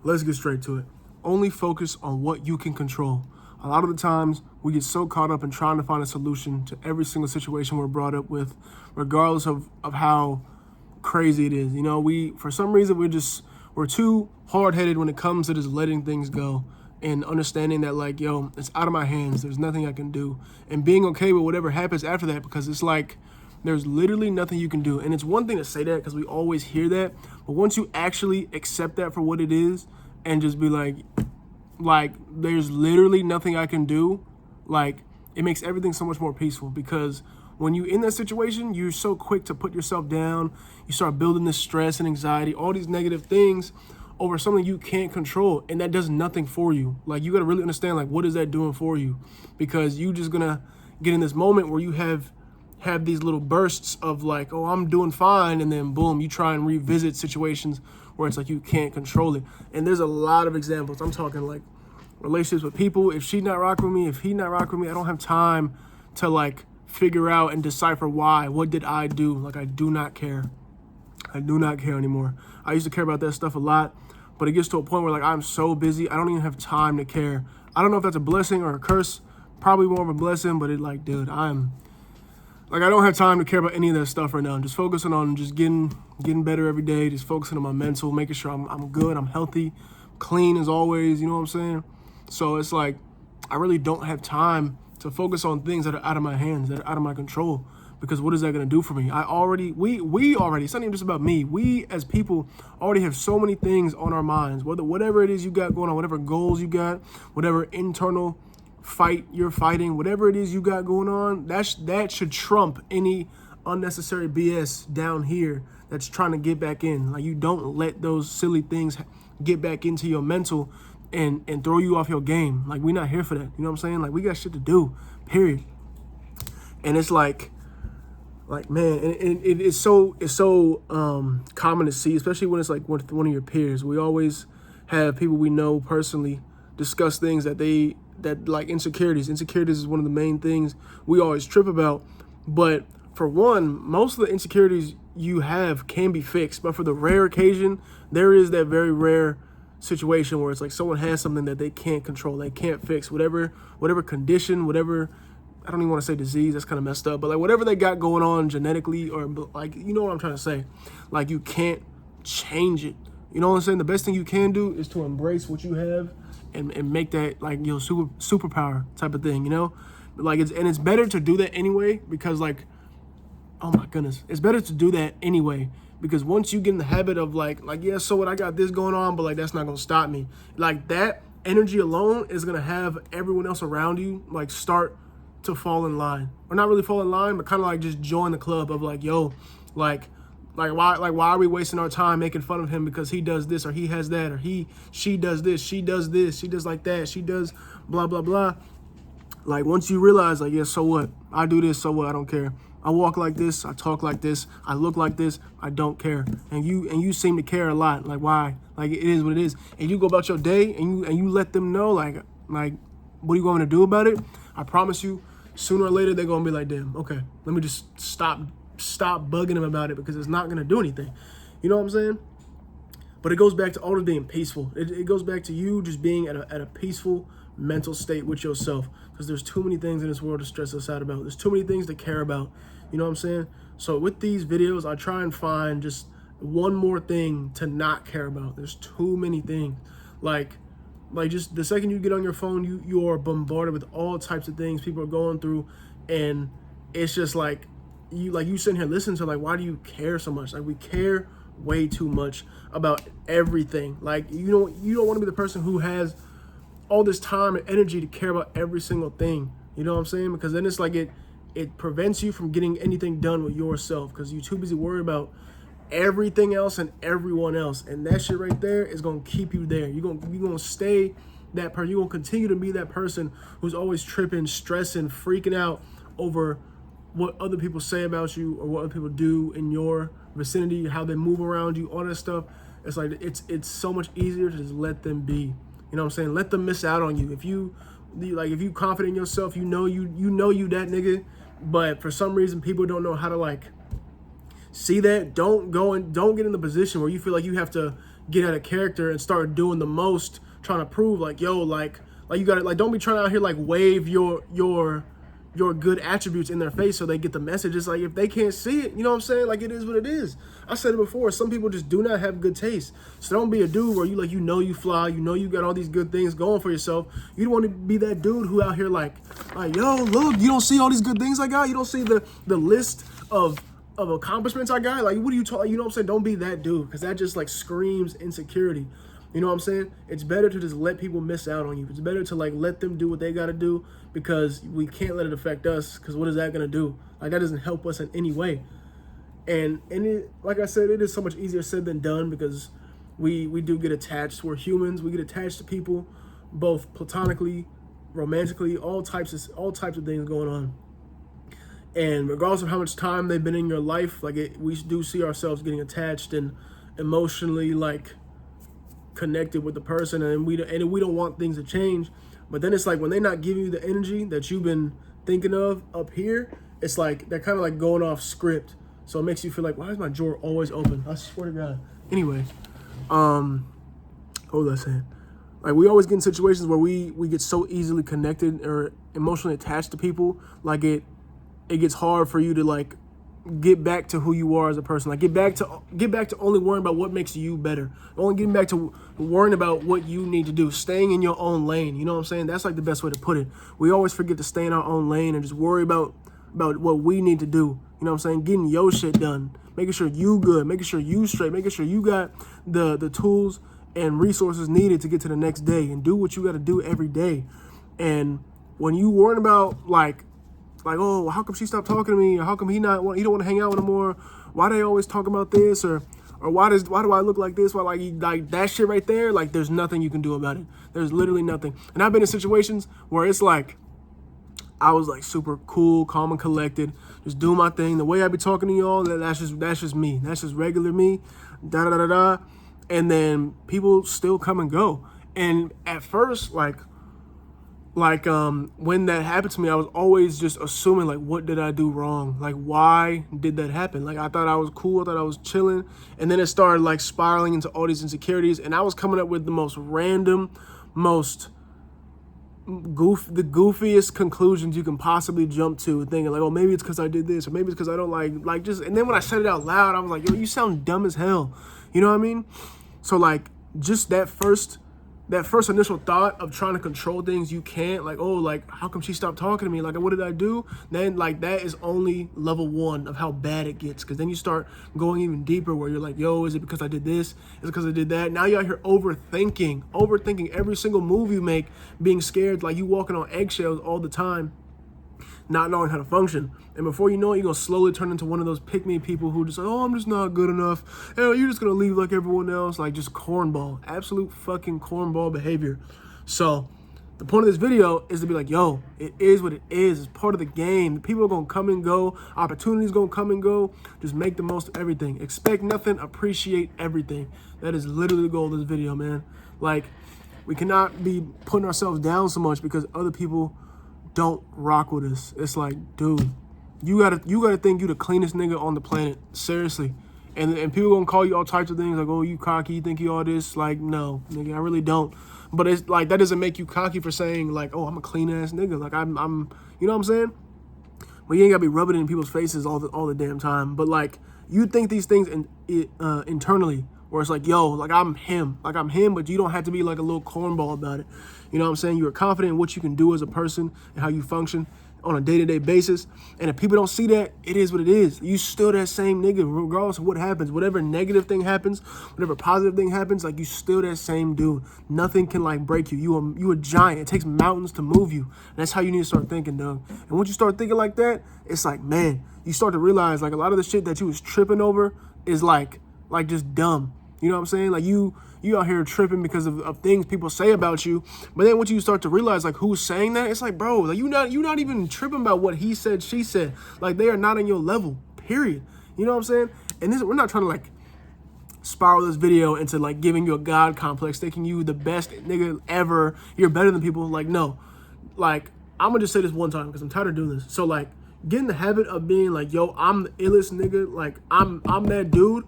Let's get straight to it. Only focus on what you can control. A lot of the times, we get so caught up in trying to find a solution to every single situation we're brought up with, regardless of how crazy it is. You know, for some reason, we're too hard-headed when it comes to just letting things go and understanding that, like, yo, it's out of my hands. There's nothing I can do. And being okay with whatever happens after that, because it's like, there's literally nothing you can do. And it's one thing to say that because we always hear that. But once you actually accept that for what it is and just be like, there's literally nothing I can do, like, it makes everything so much more peaceful. Because when you're in that situation, you're so quick to put yourself down. You start building this stress and anxiety, all these negative things over something you can't control. And that does nothing for you. Like, you got to really understand, like, what is that doing for you? Because you just going to get in this moment where you have these little bursts of like, oh, I'm doing fine. And then boom, you try and revisit situations where it's like you can't control it. And there's a lot of examples. I'm talking like relationships with people. If she not rock with me, if he not rock with me, I don't have time to like figure out and decipher why. What did I do? Like, I do not care. I do not care anymore. I used to care about that stuff a lot, but it gets to a point where like I'm so busy, I don't even have time to care. I don't know if that's a blessing or a curse. Probably more of a blessing, but it like, dude, I don't have time to care about any of that stuff right now. I'm just focusing on just getting better every day, just focusing on my mental, making sure I'm good, I'm healthy, clean as always, you know what I'm saying? So it's like, I really don't have time to focus on things that are out of my hands, that are out of my control, because what is that going to do for me? We already, it's not even just about me. We as people already have so many things on our minds, whatever it is you got going on, whatever goals you got, whatever internal fight you're fighting, whatever it is you got going on, that should trump any unnecessary BS down here that's trying to get back in. Like, you don't let those silly things get back into your mental and throw you off your game. Like, we're not here for that. You know what I'm saying? Like, we got shit to do, period. And it's like man, and it's so common to see, especially when it's like with one of your peers. We always have people we know personally discuss things that like insecurities. Insecurities is one of the main things we always trip about. But for one, most of the insecurities you have can be fixed. But for the rare occasion, there is that very rare situation where it's like someone has something that they can't control, they can't fix, whatever condition, whatever, I don't even want to say disease, that's kind of messed up, but like whatever they got going on genetically, or like, you know what I'm trying to say, like, you can't change it. You know what I'm saying? The best thing you can do is to embrace what you have and make that like your superpower type of thing, you know? Like, it's better to do that anyway, because like, oh my goodness, it's better to do that anyway, because once you get in the habit of like, yeah, so what, I got this going on, but like, that's not going to stop me. Like, that energy alone is going to have everyone else around you like start to fall in line, or not really fall in line, but kind of like just join the club of like, yo, like why are we wasting our time making fun of him because he does this, or he has that, or she does this, she does like that, she does blah blah blah. Like, once you realize, like, yeah, so what, I do this, so what, I don't care. I walk like this, I talk like this, I look like this, I don't care. And you seem to care a lot. Like, why? Like, it is what it is. And you go about your day and you let them know, like what are you going to do about it? I promise you, sooner or later they're gonna be like, damn, okay, let me just stop bugging them about it, because it's not gonna do anything. You know what I'm saying? But it goes back to all of being peaceful. It goes back to you just being at a peaceful mental state with yourself, because there's too many things in this world to stress us out about. There's too many things to care about. You know what I'm saying? So with these videos, I try and find just one more thing to not care about. There's too many things. Like just the second you get on your phone, you are bombarded with all types of things people are going through, and it's just like you sitting here listening to, like, why do you care so much? Like, we care way too much about everything. Like, you don't want to be the person who has all this time and energy to care about every single thing. You know what I'm saying? Because then it's like it prevents you from getting anything done with yourself, because you're too busy worried about everything else and everyone else. And that shit right there is going to keep you there. You're going to stay that person. You're going to continue to be that person who's always tripping, stressing, freaking out over what other people say about you, or what other people do in your vicinity, how they move around you, all that stuff. It's like, it's so much easier to just let them be. You know what I'm saying? Let them miss out on you. If you confident in yourself, you know you that nigga, but for some reason people don't know how to like see that. Don't get in the position where you feel like you have to get out of character and start doing the most, trying to prove like, yo, like you gotta, like, don't be trying out here like wave your good attributes in their face so they get the message. It's like, if they can't see it, you know what I'm saying? Like, it is what it is. I said it before, some people just do not have good taste. So don't be a dude where you like, you fly, you got all these good things going for yourself. You don't want to be that dude who out here like, yo, look, you don't see all these good things I got? You don't see the list of accomplishments I got? Like, what are you talking? You know what I'm saying? Don't be that dude, because that just like screams insecurity. You know what I'm saying? It's better to just let people miss out on you. It's better to like let them do what they got to do, because we can't let it affect us, because what is that going to do? Like, that doesn't help us in any way. And it, like I said, it is so much easier said than done, because we do get attached. We're humans. We get attached to people, both platonically, romantically, all types of things going on. And regardless of how much time they've been in your life, like, we do see ourselves getting attached and emotionally like connected with the person, and we don't want things to change. But then it's like, when they're not giving you the energy that you've been thinking of up here, it's like they're kind of like going off script. So it makes you feel like, why is my drawer always open? I swear to God. Anyway, what was I saying? Like, we always get in situations where we get so easily connected or emotionally attached to people, like it gets hard for you to like get back to who you are as a person. Like, get back to only worrying about what makes you better. Only getting back to worrying about what you need to do. Staying in your own lane. You know what I'm saying? That's like the best way to put it. We always forget to stay in our own lane and just worry about what we need to do. You know what I'm saying? Getting your shit done. Making sure you good. Making sure you straight. Making sure you got the tools and resources needed to get to the next day, and do what you got to do every day. And when you worrying about like, oh, how come she stopped talking to me? Or how come he don't want to hang out with her more? Why they always talk about this? Or why do I look like this? Why, like that shit right there? Like, there's nothing you can do about it. There's literally nothing. And I've been in situations where it's like, I was like super cool, calm and collected, just doing my thing. The way I be talking to y'all, that's just me. That's just regular me. Da da da da. And then people still come and go. And at first, like when that happened to me, I was always just assuming, like, what did I do wrong? Like, why did that happen? Like, I thought I was cool, I thought I was chilling, and then it started like spiraling into all these insecurities, and I was coming up with the most random, the goofiest conclusions you can possibly jump to, thinking like, oh, maybe it's because I did this, or maybe it's because I don't like just. And then when I said it out loud, I was like, yo, you sound dumb as hell. You know what I mean? So like, just that first initial thought of trying to control things, you can't, like, oh, like, how come she stopped talking to me? Like, what did I do? Then, like, that is only level 1 of how bad it gets, because then you start going even deeper, where you're like, yo, is it because I did this? Is it because I did that? Now you're out here overthinking every single move you make, being scared, like you walking on eggshells all the time, not knowing how to function. And before you know it, you're going to slowly turn into one of those pick-me people who just like, oh, I'm just not good enough. And you're just going to leave like everyone else. Like, just cornball. Absolute fucking cornball behavior. So the point of this video is to be like, yo, it is what it is. It's part of the game. People are going to come and go. Opportunities going to come and go. Just make the most of everything. Expect nothing. Appreciate everything. That is literally the goal of this video, man. Like, we cannot be putting ourselves down so much because other people don't rock with us. It's like, dude, you gotta think you the cleanest nigga on the planet. Seriously. And people gonna call you all types of things, like, oh, you cocky, you think you all this. Like, no, nigga, I really don't. But it's like, that doesn't make you cocky for saying like, oh, I'm a clean ass nigga. Like, I'm you know what I'm saying? But you ain't gotta be rubbing it in people's faces all the damn time. But like, you think these things internally, where it's like, yo, like, I'm him, but you don't have to be like a little cornball about it. You know what I'm saying? You're confident in what you can do as a person and how you function on a day-to-day basis. And if people don't see that, it is what it is. You still that same nigga, regardless of what happens. Whatever negative thing happens, whatever positive thing happens, like, you still that same dude. Nothing can like break you. You a giant. It takes mountains to move you. And that's how you need to start thinking, dog. And once you start thinking like that, it's like, man, you start to realize like a lot of the shit that you was tripping over is like just dumb. You know what I'm saying? Like, you out here tripping because of things people say about you. But then once you start to realize like who's saying that, it's like, bro, like, you not even tripping about what he said, she said. Like, they are not on your level, period. You know what I'm saying? And we're not trying to like spiral this video into like giving you a God complex, thinking you the best nigga ever, you're better than people. Like, no. Like, I'm gonna just say this one time because I'm tired of doing this. So like, get in the habit of being like, yo, I'm the illest nigga. Like, I'm that dude.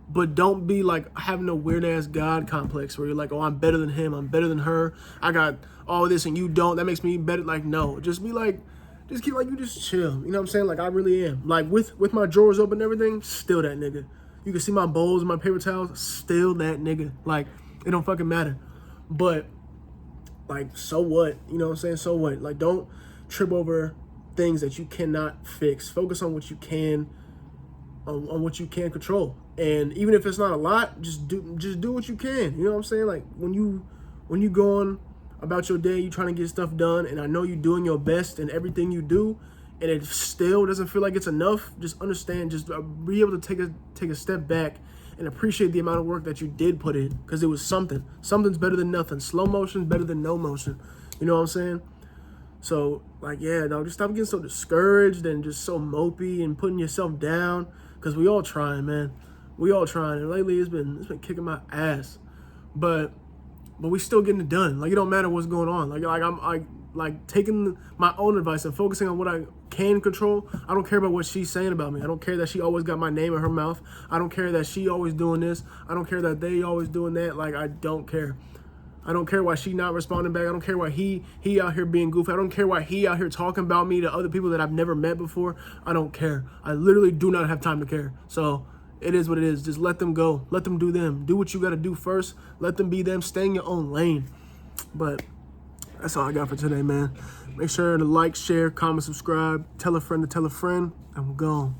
But don't be like having a weird ass God complex where you're like, oh, I'm better than him, I'm better than her, I got all this and you don't, that makes me better. Like, no, just be like, just keep like, you just chill. You know what I'm saying? Like, I really am. Like, with my drawers open and everything, still that nigga. You can see my bowls and my paper towels, still that nigga. Like, it don't fucking matter. But, like, so what? You know what I'm saying? So what? Like, don't trip over things that you cannot fix. Focus on what you can, on what you can control. And even if it's not a lot, just do what you can. You know what I'm saying? Like, when you go on about your day, you trying to get stuff done, and I know you're doing your best in everything you do, and it still doesn't feel like it's enough, just understand, just be able to take a step back and appreciate the amount of work that you did put in, because it was something. Something's better than nothing. Slow motion's better than no motion. You know what I'm saying? So, like, yeah, no, just stop getting so discouraged and just so mopey and putting yourself down, because we all trying, man. We all trying, and lately it's been kicking my ass. But we still getting it done. Like, it don't matter what's going on. Like taking my own advice and focusing on what I can control. I don't care about what she's saying about me. I don't care that she always got my name in her mouth. I don't care that she always doing this. I don't care that they always doing that. Like, I don't care. I don't care why she not responding back. I don't care why he out here being goofy. I don't care why he out here talking about me to other people that I've never met before. I don't care. I literally do not have time to care. So it is what it is. Just let them go. Let them do them. Do what you got to do first. Let them be them. Stay in your own lane. But that's all I got for today, man. Make sure to like, share, comment, subscribe. Tell a friend to tell a friend. And we're gone.